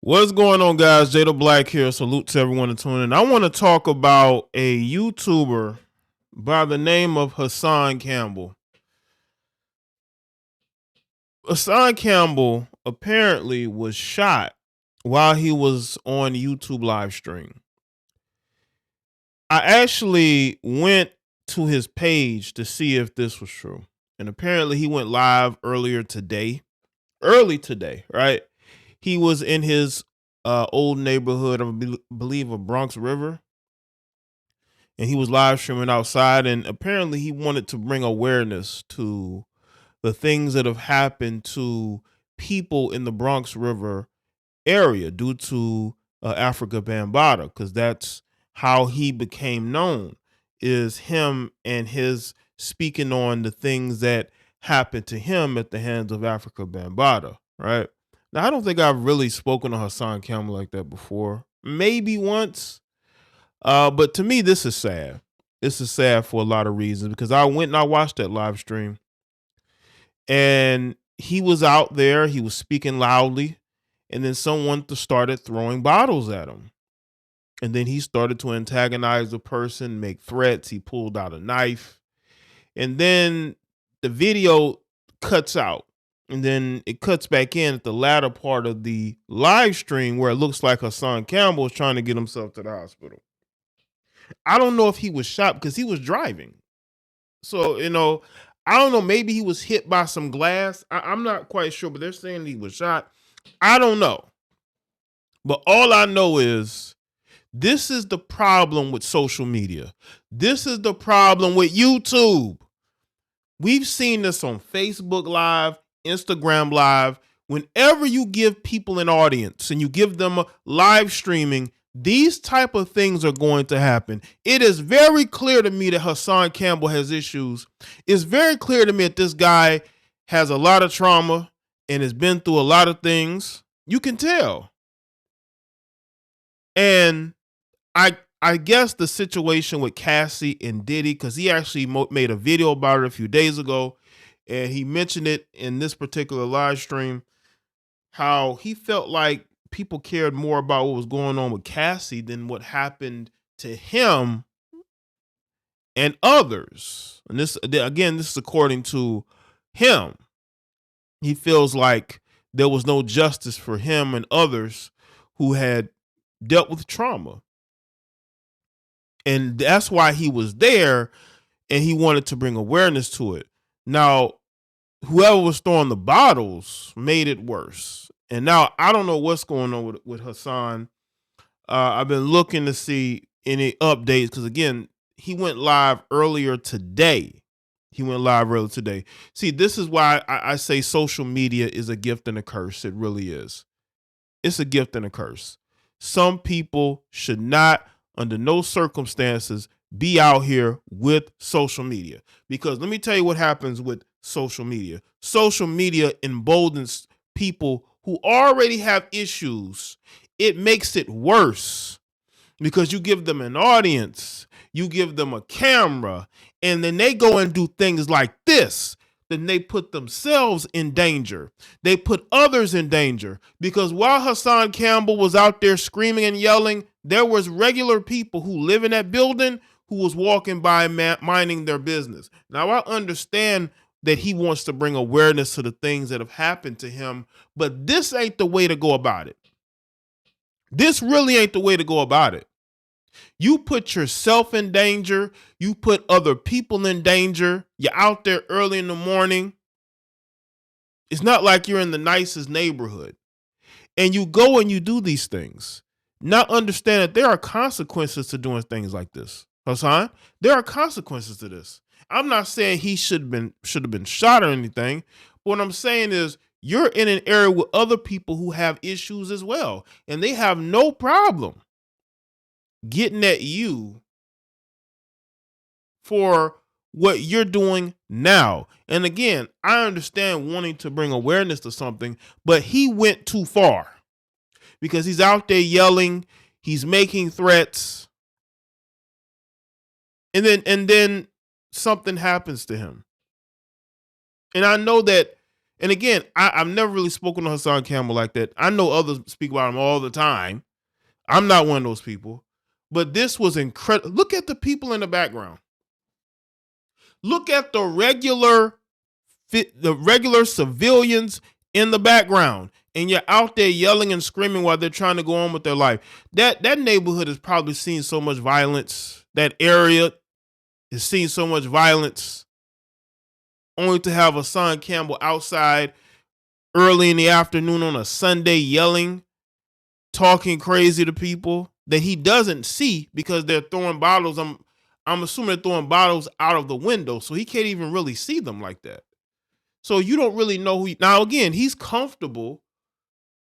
What's going on, guys? Jada Black here. Salute to everyone that's tuning in. I want to talk about a YouTuber by the name of Hassan Campbell. Hassan Campbell apparently was shot while he was on YouTube live stream. I actually went to his page to see if this was true. And apparently he went live early today, right? He was in his old neighborhood, I believe, of Bronx River, and he was live streaming outside. And apparently, he wanted to bring awareness to the things that have happened to people in the Bronx River area due to Africa Bambaataa, because that's how he became known. Is him and his speaking on the things that happened to him at the hands of Africa Bambaataa, right? Now, I don't think I've really spoken to Hassan Campbell like that before. Maybe once. But to me, this is sad. This is sad for a lot of reasons because I went and I watched that live stream and he was out there, he was speaking loudly, and then someone started throwing bottles at him. And then he started to antagonize the person, make threats. He pulled out a knife. And then the video cuts out. And then it cuts back in at the latter part of the live stream where it looks like Hassan Campbell is trying to get himself to the hospital. I don't know if he was shot because he was driving. So, I don't know. Maybe he was hit by some glass. I'm not quite sure, but they're saying he was shot. I don't know. But all I know is this is the problem with social media. This is the problem with YouTube. We've seen this on Facebook Live, Instagram Live. Whenever you give people an audience and you give them a live streaming, these type of things are going to happen. It is very clear to me that Hassan Campbell has issues. It's very clear to me that this guy has a lot of trauma and has been through a lot of things. You can tell. And I guess the situation with Cassie and Diddy, because he actually made a video about it a few days ago, and he mentioned it in this particular live stream, how he felt like people cared more about what was going on with Cassie than what happened to him and others. And this is according to him. He feels like there was no justice for him and others who had dealt with trauma. And that's why he was there, and he wanted to bring awareness to it. Now, whoever was throwing the bottles made it worse. And now I don't know what's going on with Hassan. I've been looking to see any updates because, again, he went live earlier today. See, this is why I say social media is a gift and a curse. It really is. It's a gift and a curse. Some people should not, under no circumstances, be out here with social media. Because let me tell you what happens with social media. Social media emboldens people who already have issues. It makes it worse because you give them an audience, you give them a camera, and then they go and do things like this. Then they put themselves in danger. They put others in danger because while Hassan Campbell was out there screaming and yelling, there was regular people who live in that building who was walking by minding their business. Now, I understand that he wants to bring awareness to the things that have happened to him, but this ain't the way to go about it. This really ain't the way to go about it. You put yourself in danger. You put other people in danger. You're out there early in the morning. It's not like you're in the nicest neighborhood. And you go and you do these things. Not understand that there are consequences to doing things like this. Hassan, there are consequences to this. I'm not saying he should have been shot or anything. But what I'm saying is you're in an area with other people who have issues as well. And they have no problem getting at you for what you're doing now. And again, I understand wanting to bring awareness to something, but he went too far because he's out there yelling, he's making threats, and then something happens to him. And I know that And again, I've never really spoken to Hassan Campbell like that. I know others speak about him all the time. I'm not one of those people. But this was incredible. Look at the people in the background. Look at the regular civilians in the background, and you're out there yelling and screaming while they're trying to go on with their life. That neighborhood has probably seen so much violence. That area has seen so much violence, only to have Hassan Campbell outside early in the afternoon on a Sunday yelling, talking crazy to people that he doesn't see because they're throwing bottles. I'm assuming they're throwing bottles out of the window, so he can't even really see them like that. So you don't really know who. Now again, he's comfortable.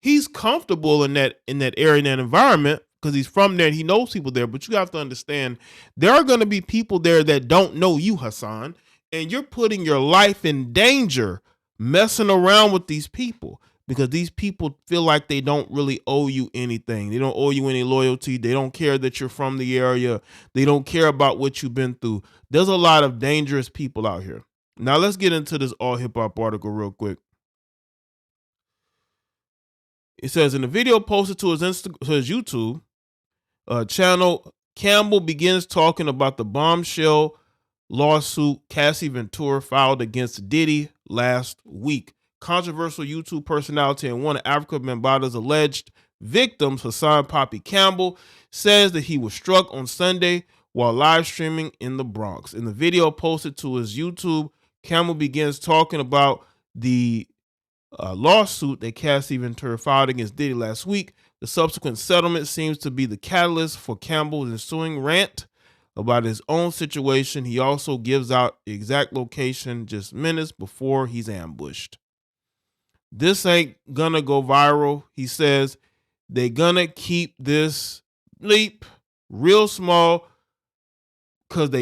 He's comfortable in that area, in that environment, because he's from there and he knows people there. But you have to understand, there are going to be people there that don't know you, Hassan, and you're putting your life in danger messing around with these people, because these people feel like they don't really owe you anything. They don't owe you any loyalty. They don't care that you're from the area. They don't care about what you've been through. There's a lot of dangerous people out here. Now let's get into this all hip hop article real quick. It says, in the video posted to his YouTube channel, Campbell begins talking about the bombshell lawsuit Cassie Ventura filed against Diddy last week. Controversial YouTube personality and one of Africa Bambaata's alleged victims, Hassan Poppy Campbell, says that he was struck on Sunday while live streaming in the Bronx. In the video posted to his YouTube, Campbell begins talking about the lawsuit that Cassie Ventura filed against Diddy last week. The subsequent settlement seems to be the catalyst for Campbell's ensuing rant about his own situation. He also gives out the exact location just minutes before he's ambushed. This ain't gonna go viral. He says they gonna keep this bleep real small because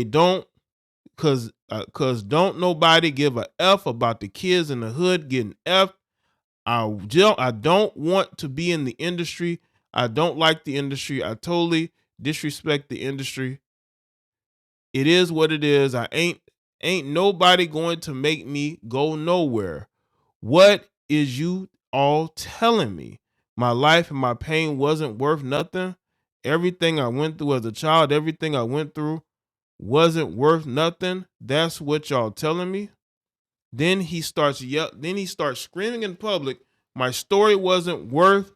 don't nobody give a F about the kids in the hood getting F. I don't want to be in the industry. I don't like the industry. I totally disrespect the industry. It is what it is. I ain't nobody going to make me go nowhere. What is you all telling me? My life and my pain wasn't worth nothing? Everything I went through as a child, everything I went through wasn't worth nothing? That's what y'all telling me? Then he starts screaming in public, my story wasn't worth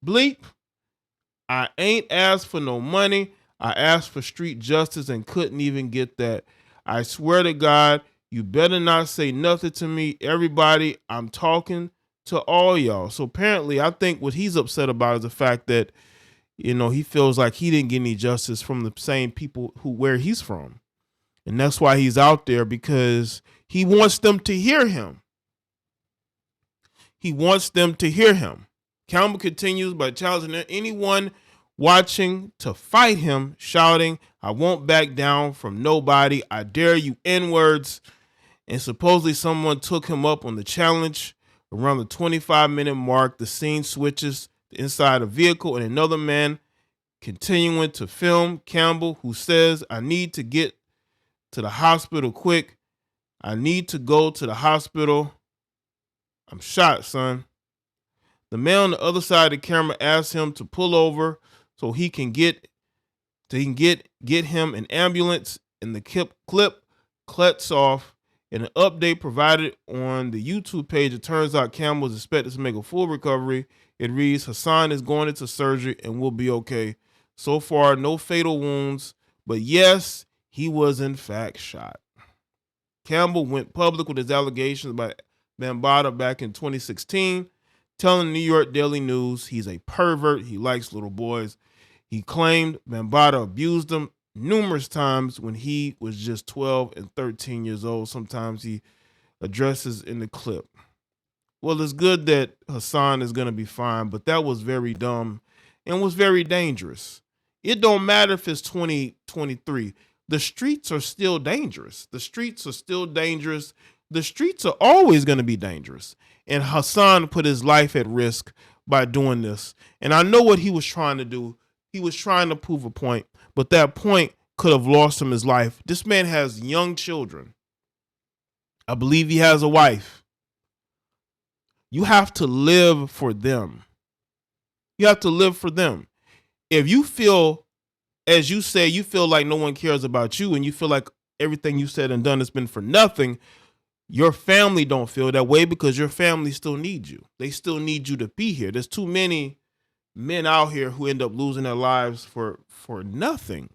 bleep. I ain't asked for no money. I asked for street justice and couldn't even get that. I swear to God, you better not say nothing to me. Everybody, I'm talking to all y'all. So apparently, I think what he's upset about is the fact that, he feels like he didn't get any justice from the same people where he's from. And that's why he's out there, because he wants them to hear him. He wants them to hear him. Campbell continues by challenging anyone watching to fight him, shouting, I won't back down from nobody. I dare you, N-words. And supposedly someone took him up on the challenge. Around the 25-minute mark, the scene switches inside a vehicle and another man continuing to film Campbell, who says, I need to get to the hospital quick. I need to go to the hospital. I'm shot, son. The man on the other side of the camera asks him to pull over so he can get him an ambulance, and the clip cuts off. In an update provided on the YouTube page, it turns out Campbell is expected to make a full recovery. It reads, Hassan is going into surgery and will be okay. So far, no fatal wounds, but yes, he was in fact shot. Campbell went public with his allegations about Bambaata back in 2016, telling New York Daily News he's a pervert, he likes little boys. He claimed Bambaata abused him numerous times when he was just 12 and 13 years old. Sometimes he addresses in the clip. Well, it's good that Hassan is going to be fine, but that was very dumb and was very dangerous. It don't matter if it's 2023. The streets are still dangerous. The streets are still dangerous. The streets are always going to be dangerous. And Hassan put his life at risk by doing this. And I know what he was trying to do. He was trying to prove a point, but that point could have lost him his life. This man has young children. I believe he has a wife. You have to live for them. You have to live for them. If you feel, as you say, you feel like no one cares about you and you feel like everything you said and done has been for nothing, your family don't feel that way because your family still needs you. They still need you to be here. There's too many men out here who end up losing their lives for nothing,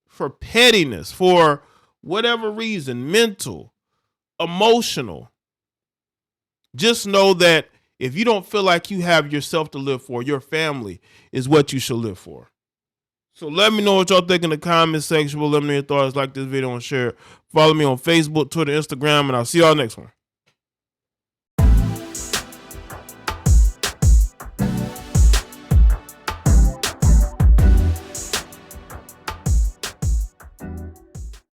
for pettiness, for whatever reason, mental, emotional. Just know that if you don't feel like you have yourself to live for, your family is what you should live for. So let me know what y'all think in the comment section. Let me know your thoughts. Like this video and share. Follow me on Facebook, Twitter, Instagram, and I'll see y'all next one.